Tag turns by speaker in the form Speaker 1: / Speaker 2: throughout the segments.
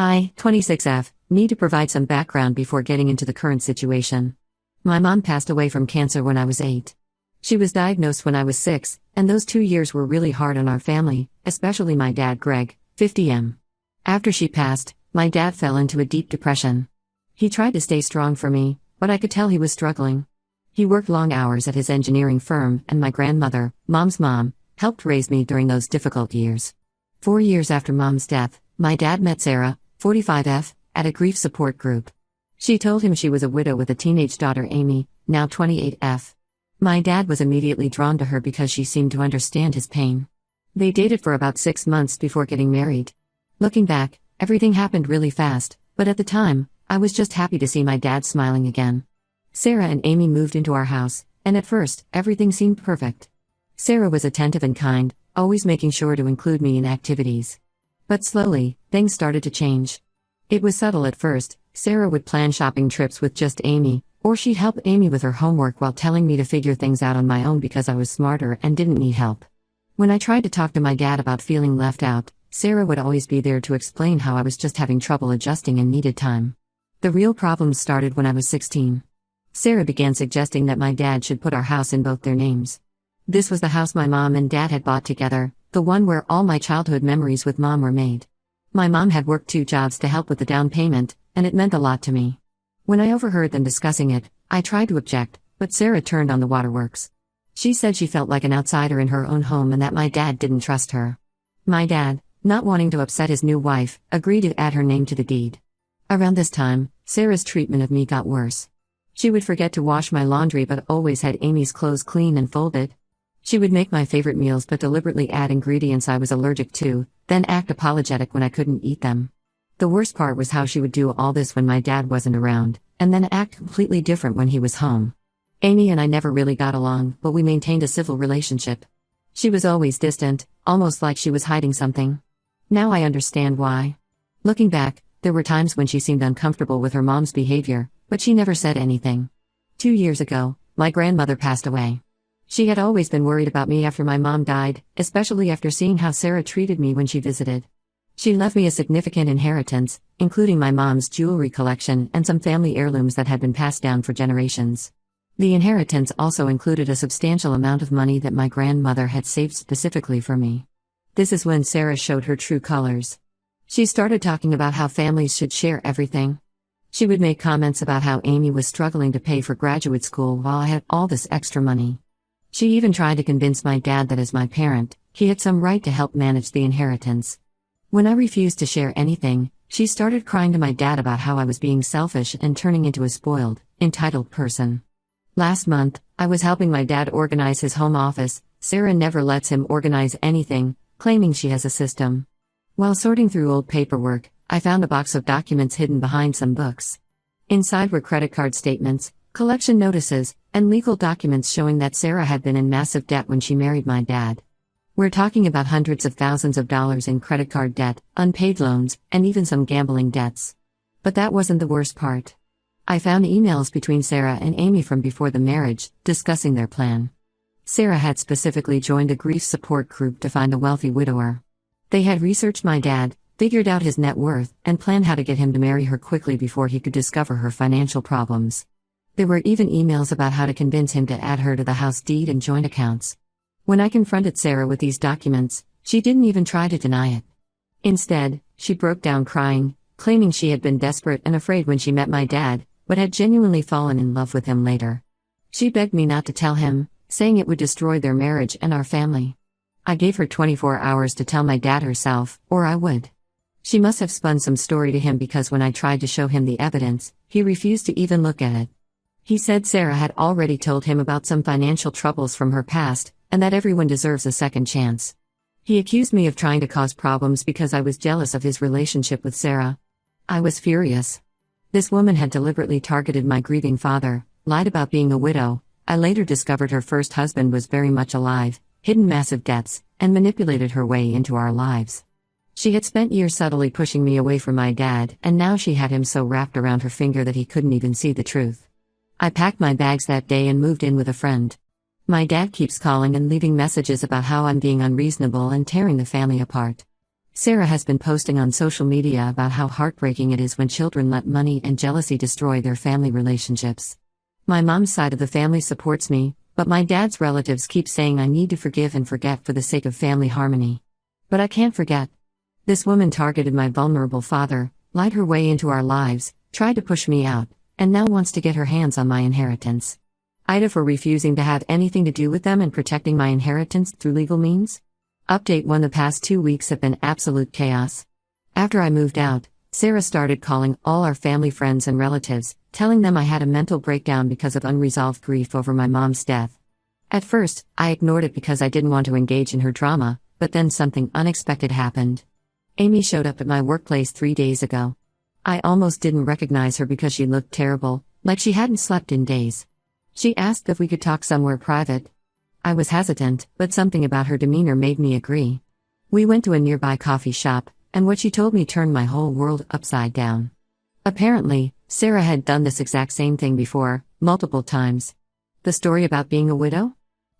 Speaker 1: I, 26F, need to provide some background before getting into the current situation. My mom passed away from cancer when I was 8. She was diagnosed when I was 6, and those 2 years were really hard on our family, especially my dad Greg, 50M. After she passed, my dad fell into a deep depression. He tried to stay strong for me, but I could tell he was struggling. He worked long hours at his engineering firm, and my grandmother, Mom's mom, helped raise me during those difficult years. 4 years after Mom's death, my dad met Sarah, 45F, at a grief support group. She told him she was a widow with a teenage daughter Amy, now 28F. My dad was immediately drawn to her because she seemed to understand his pain. They dated for about 6 months before getting married. Looking back, everything happened really fast, but at the time, I was just happy to see my dad smiling again. Sarah and Amy moved into our house, and at first, everything seemed perfect. Sarah was attentive and kind, always making sure to include me in activities. But slowly, things started to change. It was subtle at first. Sarah would plan shopping trips with just Amy, or she'd help Amy with her homework while telling me to figure things out on my own because I was smarter and didn't need help. When I tried to talk to my dad about feeling left out, Sarah would always be there to explain how I was just having trouble adjusting and needed time. The real problems started when I was 16. Sarah began suggesting that my dad should put our house in both their names. This was the house my mom and dad had bought together, the one where all my childhood memories with mom were made. My mom had worked 2 jobs to help with the down payment, and it meant a lot to me. When I overheard them discussing it, I tried to object, but Sarah turned on the waterworks. She said she felt like an outsider in her own home and that my dad didn't trust her. My dad, not wanting to upset his new wife, agreed to add her name to the deed. Around this time, Sarah's treatment of me got worse. She would forget to wash my laundry but always had Amy's clothes clean and folded. She would make my favorite meals but deliberately add ingredients I was allergic to, then act apologetic when I couldn't eat them. The worst part was how she would do all this when my dad wasn't around, and then act completely different when he was home. Amy and I never really got along, but we maintained a civil relationship. She was always distant, almost like she was hiding something. Now I understand why. Looking back, there were times when she seemed uncomfortable with her mom's behavior, but she never said anything. 2 years ago, my grandmother passed away. She had always been worried about me after my mom died, especially after seeing how Sarah treated me when she visited. She left me a significant inheritance, including my mom's jewelry collection and some family heirlooms that had been passed down for generations. The inheritance also included a substantial amount of money that my grandmother had saved specifically for me. This is when Sarah showed her true colors. She started talking about how families should share everything. She would make comments about how Amy was struggling to pay for graduate school while I had all this extra money. She even tried to convince my dad that as my parent, he had some right to help manage the inheritance. When I refused to share anything, she started crying to my dad about how I was being selfish and turning into a spoiled, entitled person. Last month, I was helping my dad organize his home office. Sarah never lets him organize anything, claiming she has a system. While sorting through old paperwork, I found a box of documents hidden behind some books. Inside were credit card statements, collection notices, and legal documents showing that Sarah had been in massive debt when she married my dad. We're talking about hundreds of thousands of dollars in credit card debt, unpaid loans, and even some gambling debts. But that wasn't the worst part. I found emails between Sarah and Amy from before the marriage, discussing their plan. Sarah had specifically joined a grief support group to find a wealthy widower. They had researched my dad, figured out his net worth, and planned how to get him to marry her quickly before he could discover her financial problems. There were even emails about how to convince him to add her to the house deed and joint accounts. When I confronted Sarah with these documents, she didn't even try to deny it. Instead, she broke down crying, claiming she had been desperate and afraid when she met my dad, but had genuinely fallen in love with him later. She begged me not to tell him, saying it would destroy their marriage and our family. I gave her 24 hours to tell my dad herself, or I would. She must have spun some story to him because when I tried to show him the evidence, he refused to even look at it. He said Sarah had already told him about some financial troubles from her past, and that everyone deserves a second chance. He accused me of trying to cause problems because I was jealous of his relationship with Sarah. I was furious. This woman had deliberately targeted my grieving father, lied about being a widow. I later discovered her first husband was very much alive, hidden massive debts, and manipulated her way into our lives. She had spent years subtly pushing me away from my dad, and now she had him so wrapped around her finger that he couldn't even see the truth. I packed my bags that day and moved in with a friend. My dad keeps calling and leaving messages about how I'm being unreasonable and tearing the family apart. Sarah has been posting on social media about how heartbreaking it is when children let money and jealousy destroy their family relationships. My mom's side of the family supports me, but my dad's relatives keep saying I need to forgive and forget for the sake of family harmony. But I can't forget. This woman targeted my vulnerable father, lied her way into our lives, tried to push me out, and now wants to get her hands on my inheritance. Ida for refusing to have anything to do with them and protecting my inheritance through legal means? Update 1: The past 2 weeks have been absolute chaos. After I moved out, Sarah started calling all our family friends and relatives, telling them I had a mental breakdown because of unresolved grief over my mom's death. At first, I ignored it because I didn't want to engage in her drama, but then something unexpected happened. Amy showed up at my workplace 3 days ago. I almost didn't recognize her because she looked terrible, like she hadn't slept in days. She asked if we could talk somewhere private. I was hesitant, but something about her demeanor made me agree. We went to a nearby coffee shop, and what she told me turned my whole world upside down. Apparently, Sarah had done this exact same thing before, multiple times. The story about being a widow?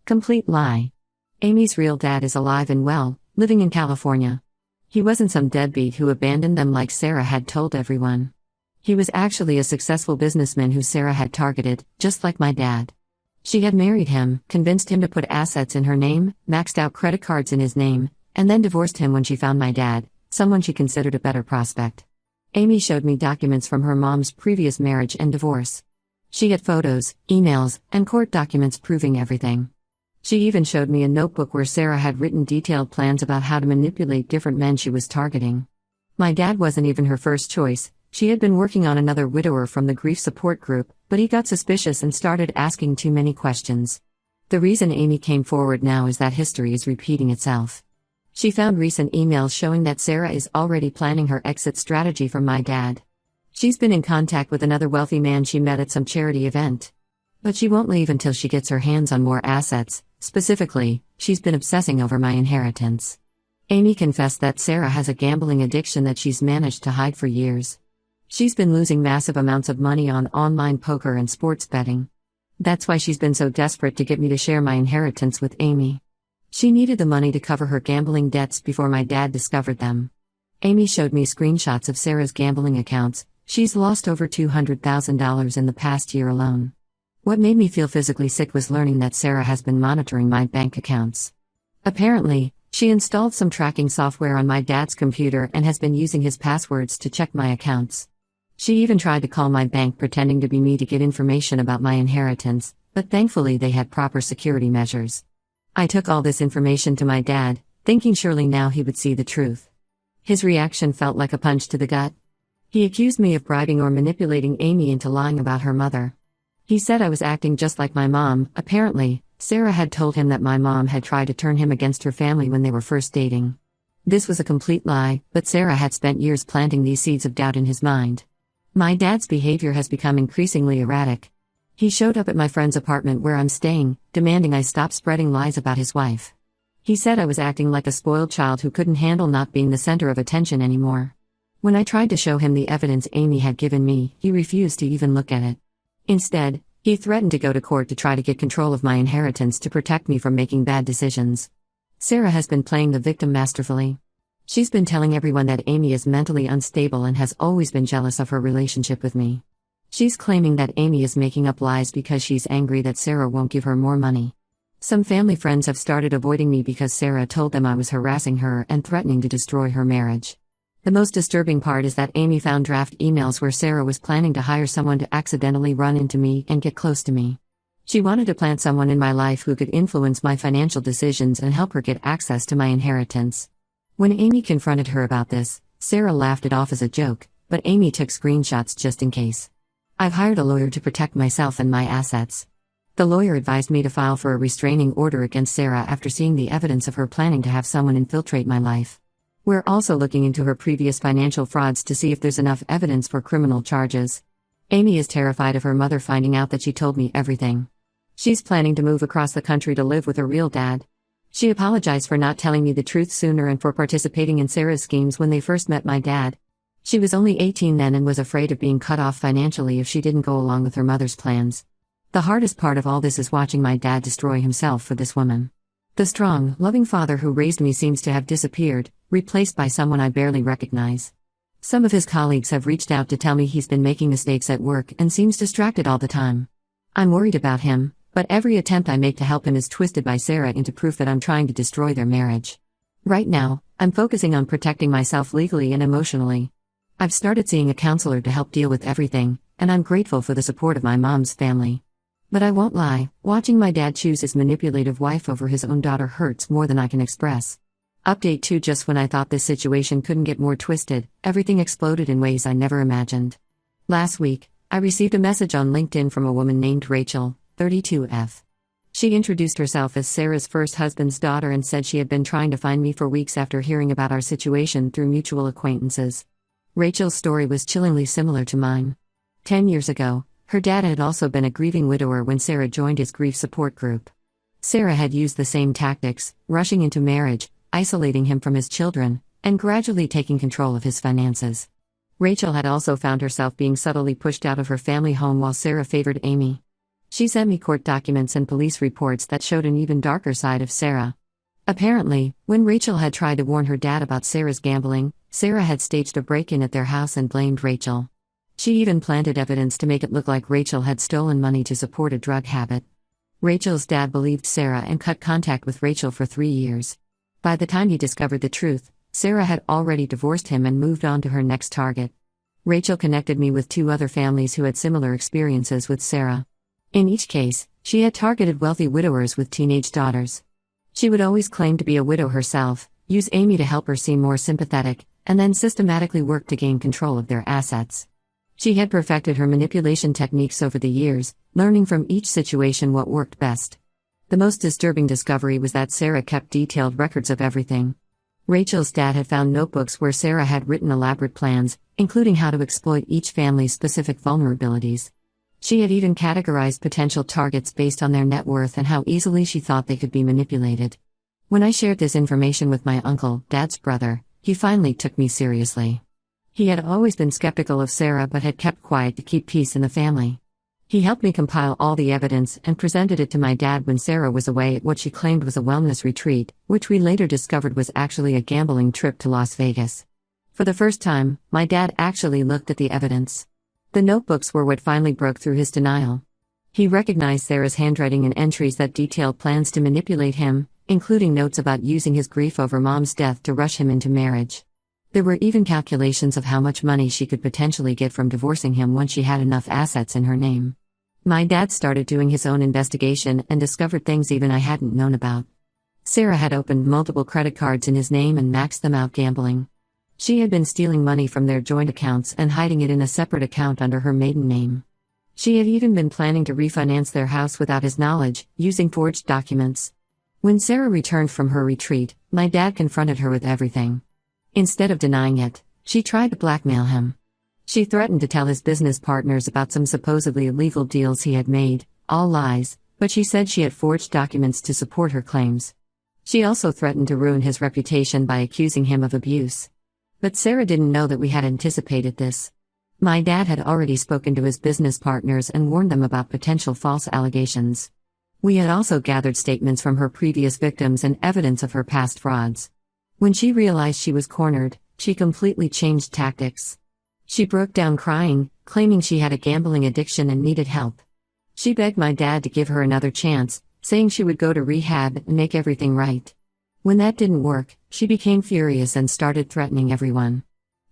Speaker 1: Complete lie. Amy's real dad is alive and well, living in California. He wasn't some deadbeat who abandoned them like Sarah had told everyone. He was actually a successful businessman who Sarah had targeted, just like my dad. She had married him, convinced him to put assets in her name, maxed out credit cards in his name, and then divorced him when she found my dad, someone she considered a better prospect. Amy showed me documents from her mom's previous marriage and divorce. She had photos, emails, and court documents proving everything. She even showed me a notebook where Sarah had written detailed plans about how to manipulate different men she was targeting. My dad wasn't even her first choice. She had been working on another widower from the grief support group, but he got suspicious and started asking too many questions. The reason Amy came forward now is that history is repeating itself. She found recent emails showing that Sarah is already planning her exit strategy from my dad. She's been in contact with another wealthy man she met at some charity event. But she won't leave until she gets her hands on more assets. Specifically, she's been obsessing over my inheritance. Amy confessed that Sarah has a gambling addiction that she's managed to hide for years. She's been losing massive amounts of money on online poker and sports betting. That's why she's been so desperate to get me to share my inheritance with Amy. She needed the money to cover her gambling debts before my dad discovered them. Amy showed me screenshots of Sarah's gambling accounts. She's lost over $200,000 in the past year alone. What made me feel physically sick was learning that Sarah has been monitoring my bank accounts. Apparently, she installed some tracking software on my dad's computer and has been using his passwords to check my accounts. She even tried to call my bank pretending to be me to get information about my inheritance, but thankfully they had proper security measures. I took all this information to my dad, thinking surely now he would see the truth. His reaction felt like a punch to the gut. He accused me of bribing or manipulating Amy into lying about her mother. He said I was acting just like my mom. Apparently, Sarah had told him that my mom had tried to turn him against her family when they were first dating. This was a complete lie, but Sarah had spent years planting these seeds of doubt in his mind. My dad's behavior has become increasingly erratic. He showed up at my friend's apartment where I'm staying, demanding I stop spreading lies about his wife. He said I was acting like a spoiled child who couldn't handle not being the center of attention anymore. When I tried to show him the evidence Amy had given me, he refused to even look at it. Instead, he threatened to go to court to try to get control of my inheritance to protect me from making bad decisions. Sarah has been playing the victim masterfully. She's been telling everyone that Amy is mentally unstable and has always been jealous of her relationship with me. She's claiming that Amy is making up lies because she's angry that Sarah won't give her more money. Some family friends have started avoiding me because Sarah told them I was harassing her and threatening to destroy her marriage. The most disturbing part is that Amy found draft emails where Sarah was planning to hire someone to accidentally run into me and get close to me. She wanted to plant someone in my life who could influence my financial decisions and help her get access to my inheritance. When Amy confronted her about this, Sarah laughed it off as a joke, but Amy took screenshots just in case. I've hired a lawyer to protect myself and my assets. The lawyer advised me to file for a restraining order against Sarah after seeing the evidence of her planning to have someone infiltrate my life. We're also looking into her previous financial frauds to see if there's enough evidence for criminal charges. Amy is terrified of her mother finding out that she told me everything. She's planning to move across the country to live with her real dad. She apologized for not telling me the truth sooner and for participating in Sarah's schemes when they first met my dad. She was only 18 then and was afraid of being cut off financially if she didn't go along with her mother's plans. The hardest part of all this is watching my dad destroy himself for this woman. The strong, loving father who raised me seems to have disappeared, replaced by someone I barely recognize. Some of his colleagues have reached out to tell me he's been making mistakes at work and seems distracted all the time. I'm worried about him, but every attempt I make to help him is twisted by Sarah into proof that I'm trying to destroy their marriage. Right now, I'm focusing on protecting myself legally and emotionally. I've started seeing a counselor to help deal with everything, and I'm grateful for the support of my mom's family. But I won't lie, watching my dad choose his manipulative wife over his own daughter hurts more than I can express. Update 2: Just when I thought this situation couldn't get more twisted, everything exploded in ways I never imagined. Last week, I received a message on LinkedIn from a woman named Rachel, 32F. She introduced herself as Sarah's first husband's daughter and said she had been trying to find me for weeks after hearing about our situation through mutual acquaintances. Rachel's story was chillingly similar to mine. 10 years ago, her dad had also been a grieving widower when Sarah joined his grief support group. Sarah had used the same tactics, rushing into marriage, isolating him from his children, and gradually taking control of his finances. Rachel had also found herself being subtly pushed out of her family home while Sarah favored Amy. She sent me court documents and police reports that showed an even darker side of Sarah. Apparently, when Rachel had tried to warn her dad about Sarah's gambling, Sarah had staged a break-in at their house and blamed Rachel. She even planted evidence to make it look like Rachel had stolen money to support a drug habit. Rachel's dad believed Sarah and cut contact with Rachel for 3 years. By the time he discovered the truth, Sarah had already divorced him and moved on to her next target. Rachel connected me with 2 other families who had similar experiences with Sarah. In each case, she had targeted wealthy widowers with teenage daughters. She would always claim to be a widow herself, use Amy to help her seem more sympathetic, and then systematically work to gain control of their assets. She had perfected her manipulation techniques over the years, learning from each situation what worked best. The most disturbing discovery was that Sarah kept detailed records of everything. Rachel's dad had found notebooks where Sarah had written elaborate plans, including how to exploit each family's specific vulnerabilities. She had even categorized potential targets based on their net worth and how easily she thought they could be manipulated. When I shared this information with my uncle, Dad's brother, he finally took me seriously. He had always been skeptical of Sarah but had kept quiet to keep peace in the family. He helped me compile all the evidence and presented it to my dad when Sarah was away at what she claimed was a wellness retreat, which we later discovered was actually a gambling trip to Las Vegas. For the first time, my dad actually looked at the evidence. The notebooks were what finally broke through his denial. He recognized Sarah's handwriting and entries that detailed plans to manipulate him, including notes about using his grief over Mom's death to rush him into marriage. There were even calculations of how much money she could potentially get from divorcing him once she had enough assets in her name. My dad started doing his own investigation and discovered things even I hadn't known about. Sarah had opened multiple credit cards in his name and maxed them out gambling. She had been stealing money from their joint accounts and hiding it in a separate account under her maiden name. She had even been planning to refinance their house without his knowledge, using forged documents. When Sarah returned from her retreat, my dad confronted her with everything. Instead of denying it, she tried to blackmail him. She threatened to tell his business partners about some supposedly illegal deals he had made, all lies, but she said she had forged documents to support her claims. She also threatened to ruin his reputation by accusing him of abuse. But Sarah didn't know that we had anticipated this. My dad had already spoken to his business partners and warned them about potential false allegations. We had also gathered statements from her previous victims and evidence of her past frauds. When she realized she was cornered, she completely changed tactics. She broke down crying, claiming she had a gambling addiction and needed help. She begged my dad to give her another chance, saying she would go to rehab and make everything right. When that didn't work, she became furious and started threatening everyone.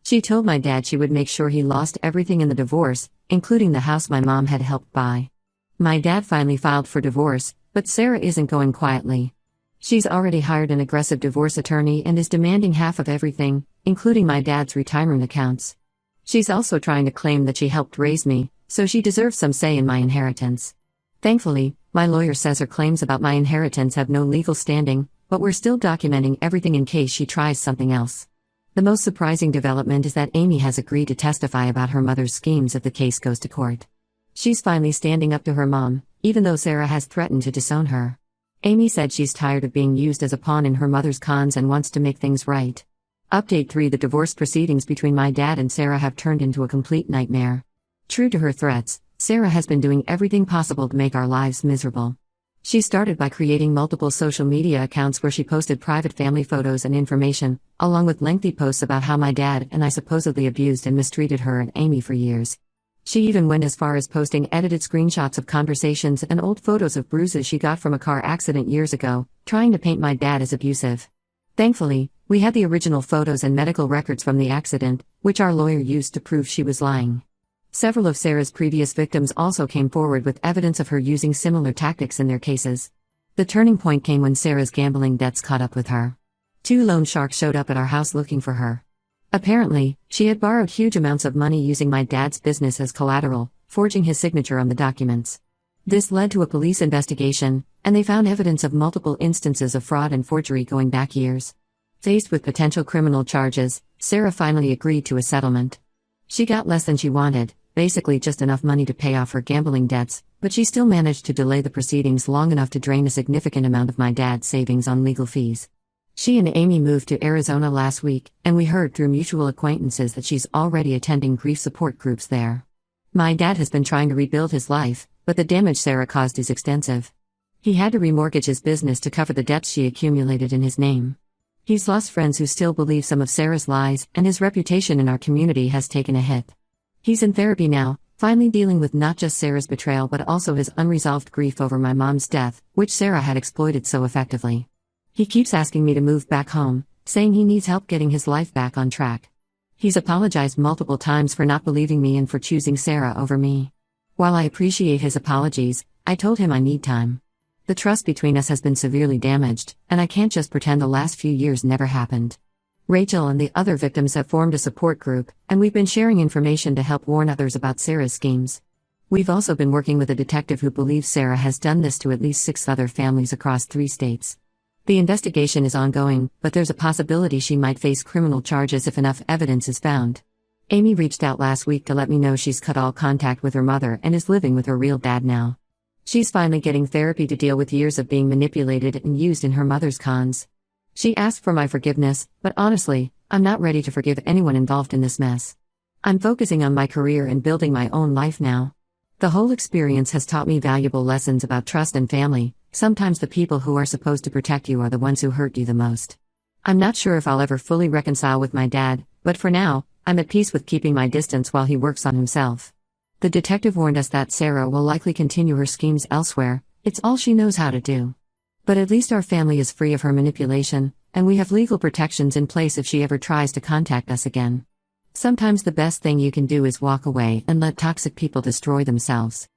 Speaker 1: She told my dad she would make sure he lost everything in the divorce, including the house my mom had helped buy. My dad finally filed for divorce, but Sarah isn't going quietly. She's already hired an aggressive divorce attorney and is demanding half of everything, including my dad's retirement accounts. She's also trying to claim that she helped raise me, so she deserves some say in my inheritance. Thankfully, my lawyer says her claims about my inheritance have no legal standing, but we're still documenting everything in case she tries something else. The most surprising development is that Amy has agreed to testify about her mother's schemes if the case goes to court. She's finally standing up to her mom, even though Sarah has threatened to disown her. Amy said she's tired of being used as a pawn in her mother's cons and wants to make things right. Update 3: The divorce proceedings between my dad and Sarah have turned into a complete nightmare. True to her threats, Sarah has been doing everything possible to make our lives miserable. She started by creating multiple social media accounts where she posted private family photos and information, along with lengthy posts about how my dad and I supposedly abused and mistreated her and Amy for years. She even went as far as posting edited screenshots of conversations and old photos of bruises she got from a car accident years ago, trying to paint my dad as abusive. Thankfully, we had the original photos and medical records from the accident, which our lawyer used to prove she was lying. Several of Sarah's previous victims also came forward with evidence of her using similar tactics in their cases. The turning point came when Sarah's gambling debts caught up with her. 2 loan sharks showed up at our house looking for her. Apparently, she had borrowed huge amounts of money using my dad's business as collateral, forging his signature on the documents. This led to a police investigation, and they found evidence of multiple instances of fraud and forgery going back years. Faced with potential criminal charges, Sarah finally agreed to a settlement. She got less than she wanted, basically just enough money to pay off her gambling debts, but she still managed to delay the proceedings long enough to drain a significant amount of my dad's savings on legal fees. She and Amy moved to Arizona last week, and we heard through mutual acquaintances that she's already attending grief support groups there. My dad has been trying to rebuild his life, but the damage Sarah caused is extensive. He had to remortgage his business to cover the debts she accumulated in his name. He's lost friends who still believe some of Sarah's lies, and his reputation in our community has taken a hit. He's in therapy now, finally dealing with not just Sarah's betrayal but also his unresolved grief over my mom's death, which Sarah had exploited so effectively. He keeps asking me to move back home, saying he needs help getting his life back on track. He's apologized multiple times for not believing me and for choosing Sarah over me. While I appreciate his apologies, I told him I need time. The trust between us has been severely damaged, and I can't just pretend the last few years never happened. Rachel and the other victims have formed a support group, and we've been sharing information to help warn others about Sarah's schemes. We've also been working with a detective who believes Sarah has done this to at least 6 other families across 3 states. The investigation is ongoing, but there's a possibility she might face criminal charges if enough evidence is found. Amy reached out last week to let me know she's cut all contact with her mother and is living with her real dad now. She's finally getting therapy to deal with years of being manipulated and used in her mother's cons. She asked for my forgiveness, but honestly, I'm not ready to forgive anyone involved in this mess. I'm focusing on my career and building my own life now. The whole experience has taught me valuable lessons about trust and family. Sometimes the people who are supposed to protect you are the ones who hurt you the most. I'm not sure if I'll ever fully reconcile with my dad, but for now, I'm at peace with keeping my distance while he works on himself. The detective warned us that Sarah will likely continue her schemes elsewhere. It's all she knows how to do. But at least our family is free of her manipulation, and we have legal protections in place if she ever tries to contact us again. Sometimes the best thing you can do is walk away and let toxic people destroy themselves.